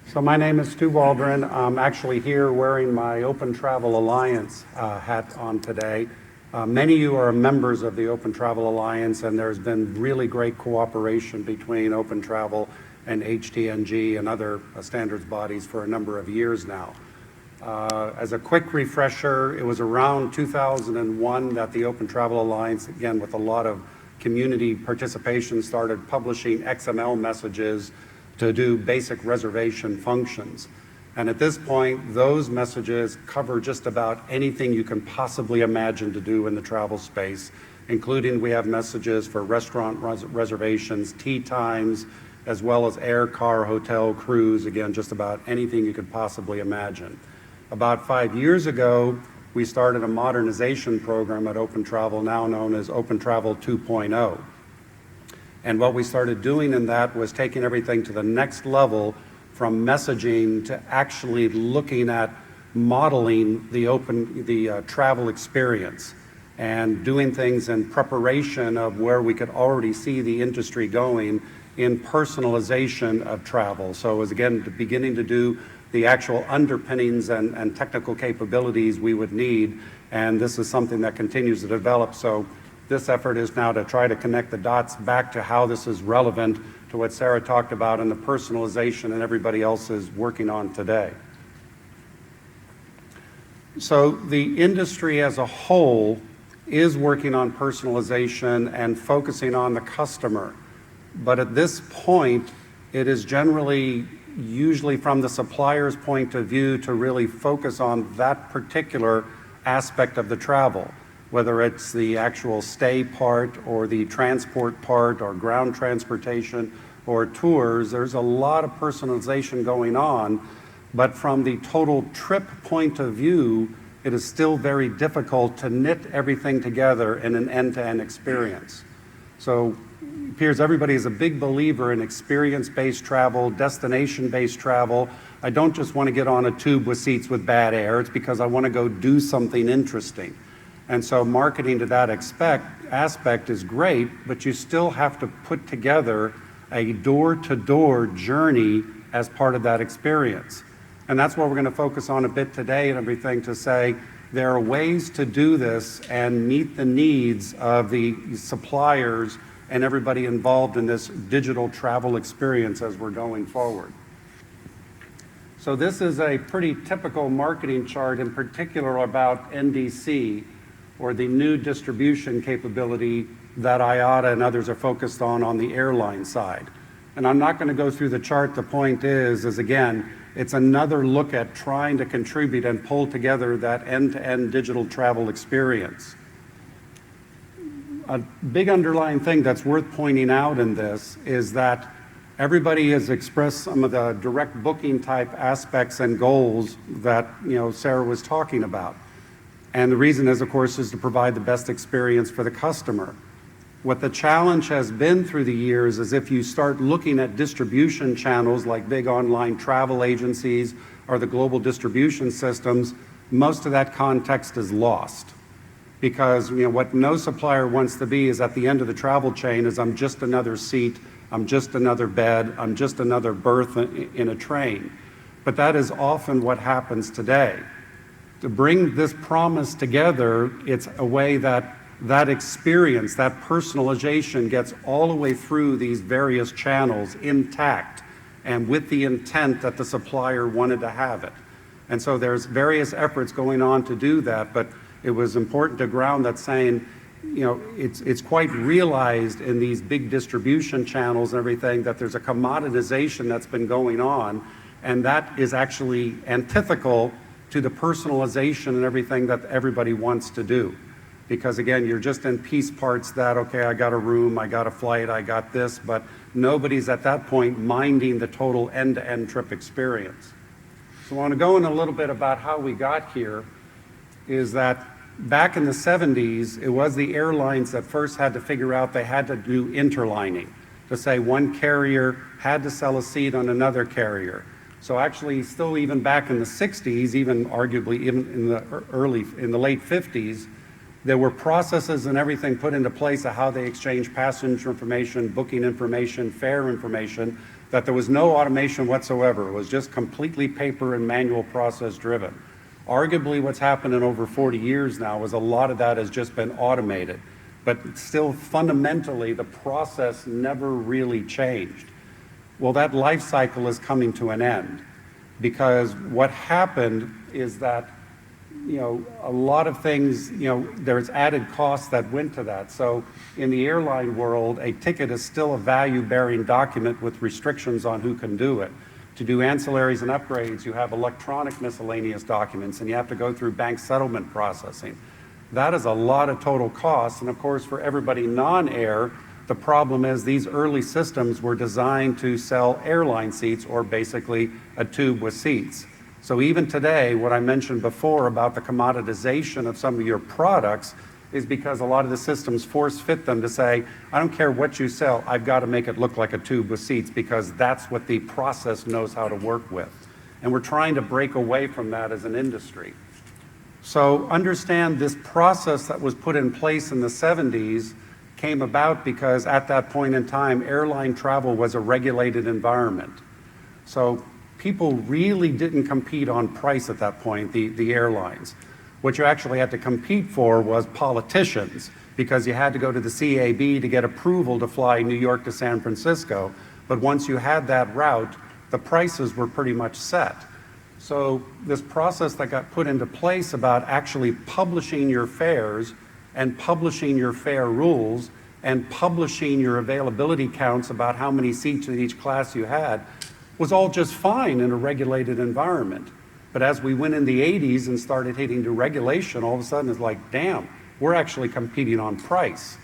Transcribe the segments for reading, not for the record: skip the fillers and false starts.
So my name is Stuart Waldron. I'm actually here wearing my OpenTravel Alliance hat on today. Many of you are members of the OpenTravel Alliance, and there's been really great cooperation between OpenTravel and HTNG and other standards bodies for a number of years now. As a quick refresher, it was around 2001 that the OpenTravel Alliance, again with a lot of community participation, started publishing XML messages to do basic reservation functions. And at this point, those messages cover just about anything you can possibly imagine to do in the travel space, including we have messages for restaurant reservations, tea times, as well as air, car, hotel, cruise, again, just about anything you could possibly imagine. About 5 years ago, we started a modernization program at OpenTravel, now known as OpenTravel 2.0. And what we started doing in that was taking everything to the next level, from messaging to actually looking at modeling the travel experience and doing things in preparation of where we could already see the industry going in personalization of travel. So it was, again, beginning to do the actual underpinnings and technical capabilities we would need, and this is something that continues to develop. So this effort is now to try to connect the dots back to how this is relevant to what Sarah talked about and the personalization and everybody else is working on today. So the industry as a whole is working on personalization and focusing on the customer. But at this point, it is generally usually from the supplier's point of view to really focus on that particular aspect of the travel, whether it's the actual stay part or the transport part or ground transportation or tours. There's a lot of personalization going on, but from the total trip point of view, it is still very difficult to knit everything together in an end-to-end experience. So it appears everybody is a big believer in experience-based travel, destination-based travel. I don't just want to get on a tube with seats with bad air. It's because I want to go do something interesting. And so marketing to that aspect is great, but you still have to put together a door-to-door journey as part of that experience. And that's what we're going to focus on a bit today and everything, to say there are ways to do this and meet the needs of the suppliers and everybody involved in this digital travel experience as we're going forward. So this is a pretty typical marketing chart, in particular about NDC, or the new distribution capability that IATA and others are focused on the airline side. And I'm not going to go through the chart. The point is again, it's another look at trying to contribute and pull together that end-to-end digital travel experience. A big underlying thing that's worth pointing out in this is that everybody has expressed some of the direct booking type aspects and goals that Sarah was talking about. And the reason is, of course, is to provide the best experience for the customer. What the challenge has been through the years is if you start looking at distribution channels like big online travel agencies or the global distribution systems, most of that context is lost. Because what no supplier wants to be is at the end of the travel chain is, I'm just another seat, I'm just another bed, I'm just another berth in a train. But that is often what happens today. To bring this promise together, it's a way that experience, that personalization gets all the way through these various channels intact and with the intent that the supplier wanted to have it. And so there's various efforts going on to do that, but it was important to ground that, saying, it's quite realized in these big distribution channels and everything that there's a commoditization that's been going on, and that is actually antithetical to the personalization and everything that everybody wants to do. Because again, you're just in piece parts that, okay, I got a room, I got a flight, I got this, but nobody's at that point minding the total end-to-end trip experience. So I want to go in a little bit about how we got here. Is that back in the 70s, it was the airlines that first had to figure out they had to do interlining, to say one carrier had to sell a seat on another carrier. So actually, still even back in the 60s, even arguably even in the late 50s, there were processes and everything put into place of how they exchange passenger information, booking information, fare information, that there was no automation whatsoever. It was just completely paper and manual process driven. Arguably what's happened in over 40 years now is a lot of that has just been automated, but still fundamentally the process never really changed. Well, that life cycle is coming to an end, because what happened is that a lot of things, there's added costs that went to that. So in the airline world, a ticket is still a value-bearing document with restrictions on who can do it. To do ancillaries and upgrades, you have electronic miscellaneous documents, and you have to go through bank settlement processing. That is a lot of total costs, and of course, for everybody non-air, the problem is these early systems were designed to sell airline seats, or basically a tube with seats. So even today, what I mentioned before about the commoditization of some of your products is because a lot of the systems force fit them to say, I don't care what you sell, I've got to make it look like a tube with seats, because that's what the process knows how to work with. And we're trying to break away from that as an industry. So understand this process that was put in place in the 70s came about because at that point in time, airline travel was a regulated environment. So people really didn't compete on price at that point, the airlines. What you actually had to compete for was politicians, because you had to go to the CAB to get approval to fly New York to San Francisco. But once you had that route, the prices were pretty much set. So this process that got put into place about actually publishing your fares and publishing your fare rules and publishing your availability counts about how many seats in each class you had was all just fine in a regulated environment. But as we went in the 80s and started hitting deregulation, all of a sudden it's like, damn, we're actually competing on price.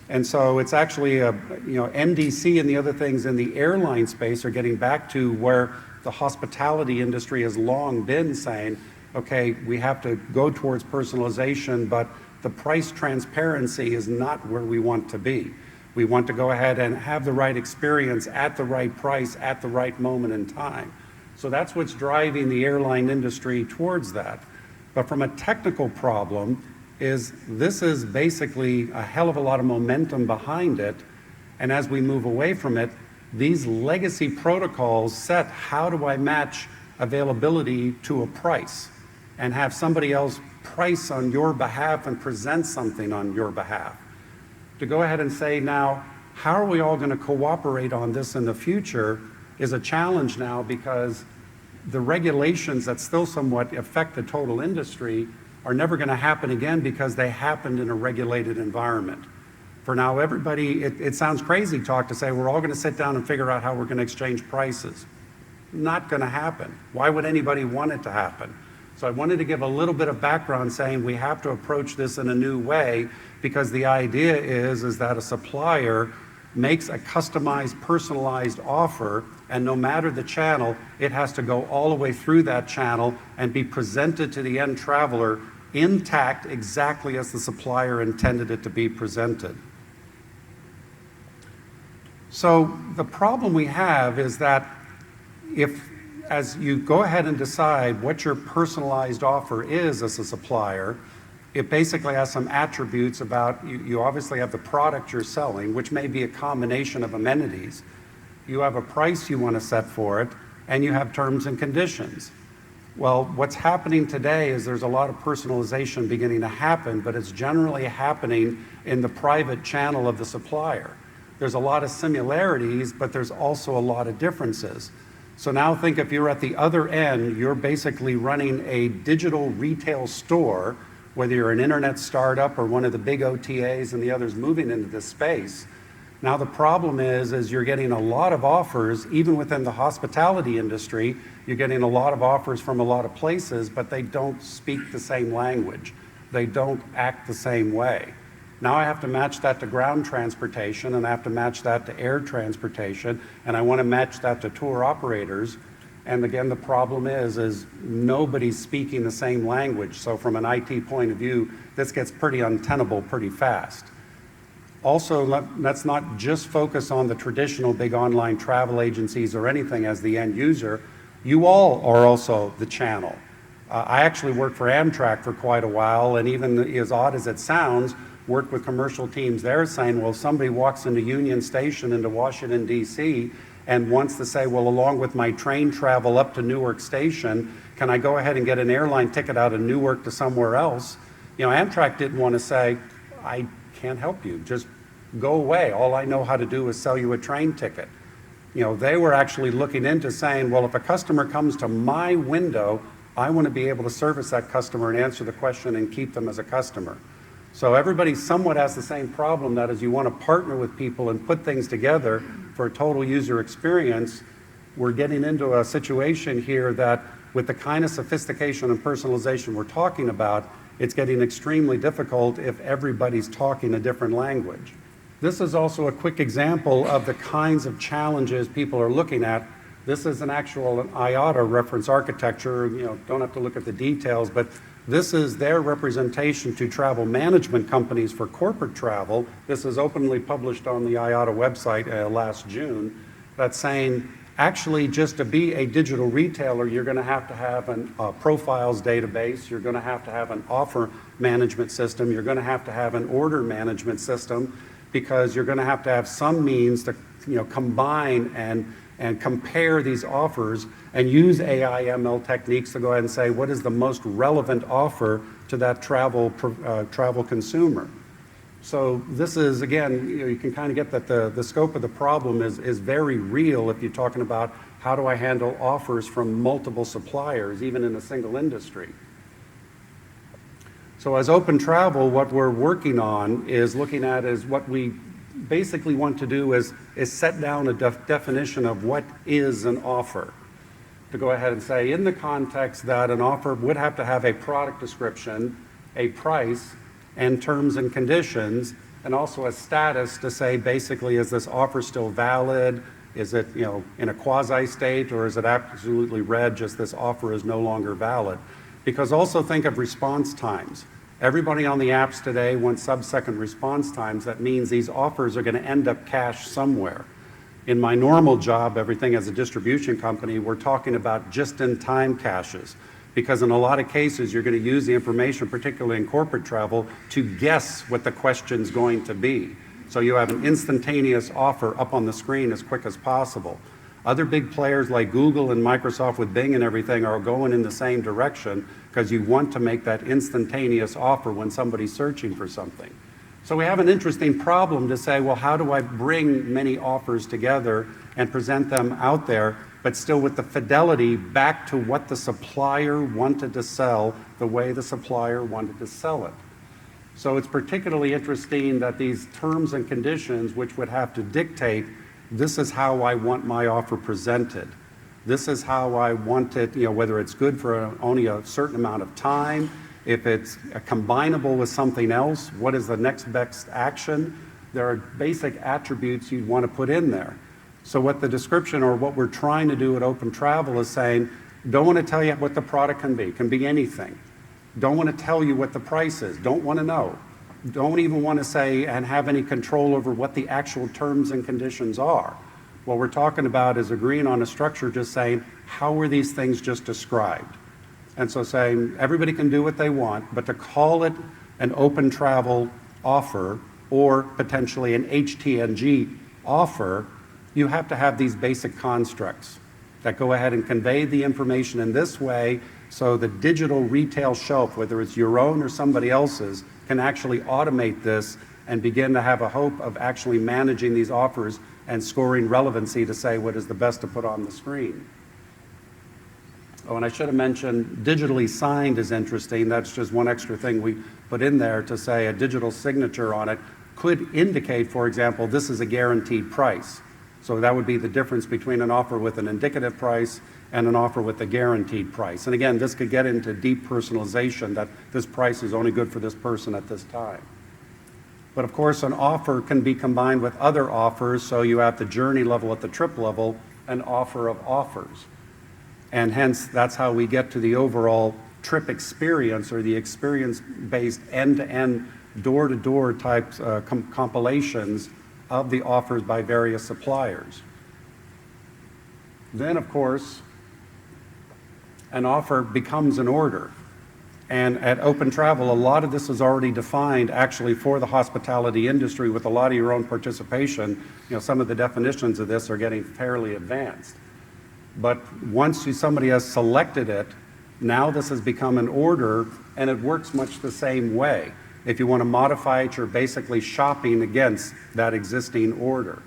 And so it's actually MDC and the other things in the airline space are getting back to where the hospitality industry has long been saying, okay, we have to go towards personalization, but the price transparency is not where we want to be. We want to go ahead and have the right experience at the right price at the right moment in time. So that's what's driving the airline industry towards that. But from a technical problem, this is basically a hell of a lot of momentum behind it. And as we move away from it, these legacy protocols set how do I match availability to a price and have somebody else price on your behalf and present something on your behalf. To go ahead and say now, how are we all going to cooperate on this in the future is a challenge now, because the regulations that still somewhat affect the total industry are never going to happen again because they happened in a regulated environment. For now, everybody, it sounds crazy talk to say we're all going to sit down and figure out how we're going to exchange prices. Not going to happen. Why would anybody want it to happen? So I wanted to give a little bit of background saying we have to approach this in a new way, because the idea is that a supplier makes a customized, personalized offer, and no matter the channel, it has to go all the way through that channel and be presented to the end traveler intact exactly as the supplier intended it to be presented. So the problem we have is that as you go ahead and decide what your personalized offer is as a supplier, it basically has some attributes about, you obviously have the product you're selling, which may be a combination of amenities. You have a price you want to set for it, and you have terms and conditions. Well, what's happening today is there's a lot of personalization beginning to happen, but it's generally happening in the private channel of the supplier. There's a lot of similarities, but there's also a lot of differences. So now think if you're at the other end, you're basically running a digital retail store, whether you're an internet startup or one of the big OTAs and the others moving into this space. Now the problem is you're getting a lot of offers, even within the hospitality industry, you're getting a lot of offers from a lot of places, but they don't speak the same language. They don't act the same way. Now I have to match that to ground transportation, and I have to match that to air transportation, and I want to match that to tour operators. And again, the problem is nobody's speaking the same language. So from an IT point of view, this gets pretty untenable pretty fast. Also, let's not just focus on the traditional big online travel agencies or anything as the end user. You all are also the channel. I actually worked for Amtrak for quite a while, and even as odd as it sounds, worked with commercial teams there saying, well, somebody walks into Union Station into Washington, D.C., and wants to say, well, along with my train travel up to Newark Station, can I go ahead and get an airline ticket out of Newark to somewhere else? Amtrak didn't want to say, I can't help you, just go away. All I know how to do is sell you a train ticket. They were actually looking into saying, well, if a customer comes to my window, I want to be able to service that customer and answer the question and keep them as a customer. So everybody somewhat has the same problem, that is, you want to partner with people and put things together for a total user experience. We're getting into a situation here that with the kind of sophistication and personalization we're talking about, it's getting extremely difficult if everybody's talking a different language. This is also a quick example of the kinds of challenges people are looking at. This is an actual IATA reference architecture. Don't have to look at the details, but this is their representation to travel management companies for corporate travel. This is openly published on the IATA website last June. That's saying, actually, just to be a digital retailer, you're going to have a profiles database. You're going to have an offer management system. You're going to have an order management system, because you're going to have some means to combine and compare these offers and use AI ML techniques to go ahead and say, what is the most relevant offer to that travel consumer? So this is, again, you can kind of get that the scope of the problem is very real if you're talking about how do I handle offers from multiple suppliers, even in a single industry. So as OpenTravel, what we're working on is looking at is what we basically want to do is set down a definition of what is an offer. To go ahead and say, in the context that an offer would have to have a product description, a price, and terms and conditions, and also a status to say, basically, is this offer still valid? Is it in a quasi state, or is it absolutely red, just this offer is no longer valid? Because also think of response times. Everybody on the apps today wants sub-second response times. That means these offers are going to end up cached somewhere. In my normal job, everything as a distribution company, we're talking about just-in-time caches, because in a lot of cases, you're going to use the information, particularly in corporate travel, to guess what the question's going to be. So you have an instantaneous offer up on the screen as quick as possible. Other big players like Google and Microsoft with Bing and everything are going in the same direction, because you want to make that instantaneous offer when somebody's searching for something. So we have an interesting problem to say, well, how do I bring many offers together and present them out there, but still with the fidelity back to what the supplier wanted to sell, the way the supplier wanted to sell it. So it's particularly interesting that these terms and conditions, which would have to dictate, this is how I want my offer presented. This is how I want it, whether it's good for only a certain amount of time, if it's combinable with something else, what is the next best action? There are basic attributes you'd want to put in there. So what the description, or what we're trying to do at OpenTravel, is saying, don't want to tell you what the product can be. It can be anything. Don't want to tell you what the price is. Don't want to know. Don't even want to say and have any control over what the actual terms and conditions are. What we're talking about is agreeing on a structure, just saying, how are these things just described? And so saying, everybody can do what they want, but to call it an OpenTravel offer, or potentially an HTNG offer, you have to have these basic constructs that go ahead and convey the information in this way, so the digital retail shelf, whether it's your own or somebody else's, can actually automate this and begin to have a hope of actually managing these offers and scoring relevancy to say what is the best to put on the screen. Oh, and I should have mentioned digitally signed is interesting. That's just one extra thing we put in there to say a digital signature on it could indicate, for example, this is a guaranteed price. So that would be the difference between an offer with an indicative price and an offer with a guaranteed price. And again, this could get into deep personalization, that this price is only good for this person at this time. But of course, an offer can be combined with other offers, so you have the journey level at the trip level, an offer of offers. And hence, that's how we get to the overall trip experience, or the experience-based end-to-end, door-to-door types compilations of the offers by various suppliers. Then, of course, an offer becomes an order. And at OpenTravel, a lot of this is already defined actually for the hospitality industry with a lot of your own participation. Some of the definitions of this are getting fairly advanced. But once somebody has selected it, now this has become an order, and it works much the same way. If you want to modify it, you're basically shopping against that existing order.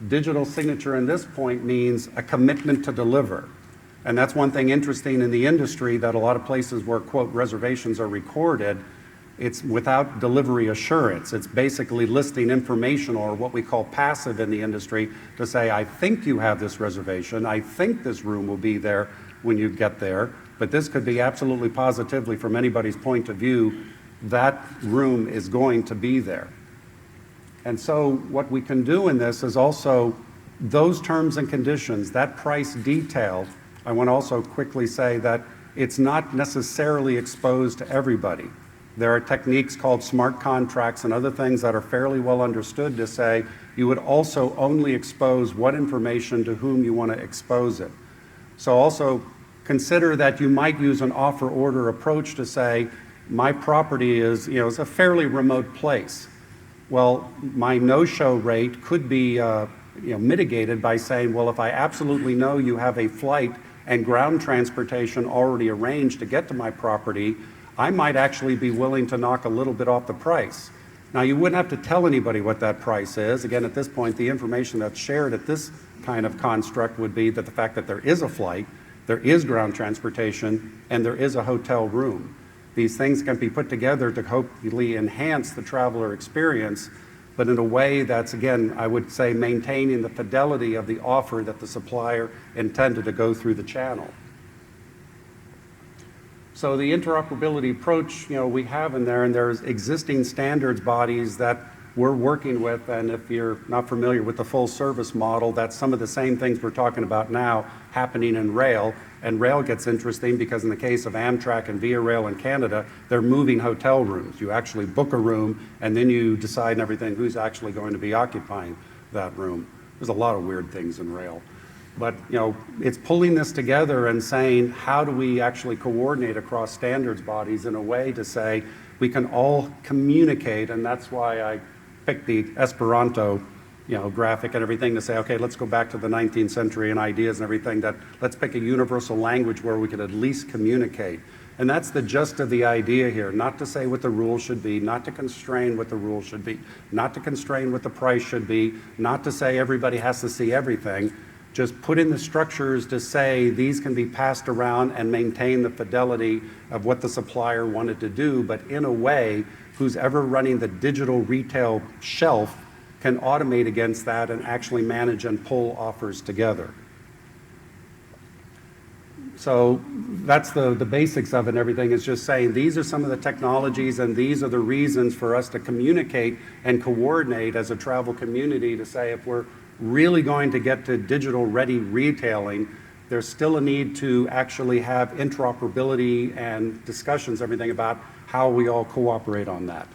Digital signature in this point means a commitment to deliver. And that's one thing interesting in the industry, that a lot of places where, quote, reservations are recorded, it's without delivery assurance. It's basically listing information, or what we call passive in the industry, to say, I think you have this reservation, I think this room will be there when you get there, but this could be absolutely positively, from anybody's point of view, that room is going to be there. And so what we can do in this is also those terms and conditions, that price detail. I want to also quickly say that it's not necessarily exposed to everybody. There are techniques called smart contracts and other things that are fairly well understood to say you would also only expose what information to whom you want to expose it. So also consider that you might use an offer order approach to say, my property is a fairly remote place. Well, my no-show rate could be mitigated by saying, well, if I absolutely know you have a flight and ground transportation already arranged to get to my property, I might actually be willing to knock a little bit off the price. Now, you wouldn't have to tell anybody what that price is. Again, at this point, the information that's shared at this kind of construct would be that the fact that there is a flight, there is ground transportation, and there is a hotel room. These things can be put together to hopefully enhance the traveler experience, but in a way that's, again, I would say, maintaining the fidelity of the offer that the supplier intended to go through the channel. So the interoperability approach, we have in there, and there's existing standards bodies that we're working with, and if you're not familiar with the full service model, that's some of the same things we're talking about now happening in rail. And rail gets interesting because in the case of Amtrak and Via Rail in Canada, they're moving hotel rooms. You actually book a room, and then you decide and everything who's actually going to be occupying that room. There's a lot of weird things in rail. But it's pulling this together and saying, how do we actually coordinate across standards bodies in a way to say we can all communicate, and that's why I picked the Esperanto graphic and everything to say, okay, let's go back to the 19th century and ideas and everything, that let's pick a universal language where we could at least communicate. And that's the gist of the idea here, not to say what the rules should be, not to constrain what the rules should be, not to constrain what the price should be, not to say everybody has to see everything, just put in the structures to say these can be passed around and maintain the fidelity of what the supplier wanted to do, but in a way, who's ever running the digital retail shelf can automate against that and actually manage and pull offers together. So that's the basics of it, and everything is just saying these are some of the technologies and these are the reasons for us to communicate and coordinate as a travel community to say if we're really going to get to digital ready retailing, there's still a need to actually have interoperability and discussions, everything about how we all cooperate on that.